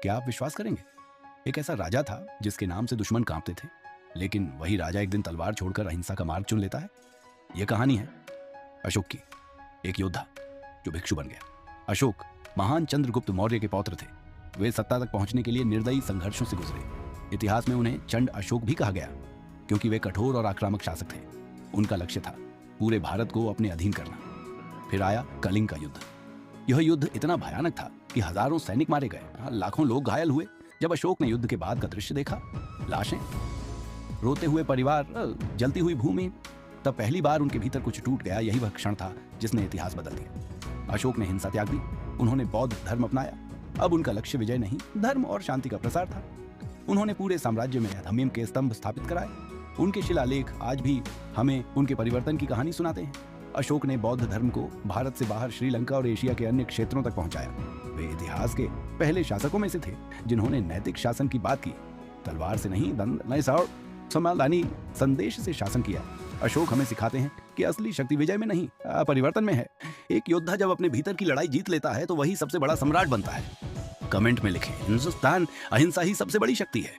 क्या आप विश्वास करेंगे? एक ऐसा राजा था जिसके नाम से दुश्मन कांपते थे, लेकिन वही राजा एक दिन तलवार छोड़कर अहिंसा का मार्ग चुन लेता है। यह कहानी है अशोक की, एक योद्धा जो भिक्षु बन गया। अशोक महान चंद्रगुप्त मौर्य के पौत्र थे। वे सत्ता तक पहुंचने के लिए निर्दयी संघर्षों से गुजरे। इतिहास में उन्हें चंड अशोक भी कहा गया, क्योंकि वे कठोर और आक्रामक शासक थे। उनका लक्ष्य था पूरे भारत को अपने अधीन करना। फिर आया कलिंग का युद्ध। यह युद्ध इतना भयानक था कि हजारों सैनिक मारे गए, लाखों लोग घायल हुए। जब अशोक ने युद्ध के बाद का दृश्य देखा, लाशें, रोते हुए परिवार, जलती हुई भूमि, तब पहली बार उनके भीतर कुछ टूट गया। यही वह क्षण था जिसने इतिहास बदल दिया। अशोक ने हिंसा त्याग दी, उन्होंने बौद्ध धर्म अपनाया। अब उनका लक्ष्य विजय नहीं, धर्म और शांति का प्रसार था। उन्होंने पूरे साम्राज्य में अधम्यम के स्तंभ स्थापित कराए। उनके शिलालेख आज भी हमें उनके परिवर्तन की कहानी सुनाते हैं। अशोक ने बौद्ध धर्म को भारत से बाहर श्रीलंका और एशिया के अन्य क्षेत्रों तक पहुंचाया। वे इतिहास के पहले शासकों में से थे जिन्होंने नैतिक शासन की बात की। तलवार से नहीं, दंड नहीं, समाधानी संदेश से शासन किया। अशोक हमें सिखाते हैं कि असली शक्ति विजय में नहीं, परिवर्तन में है। एक योद्धा जब अपने भीतर की लड़ाई जीत लेता है तो वही सबसे बड़ा सम्राट बनता है। कमेंट में लिखें, हिंदुस्तान अहिंसा ही सबसे बड़ी शक्ति है।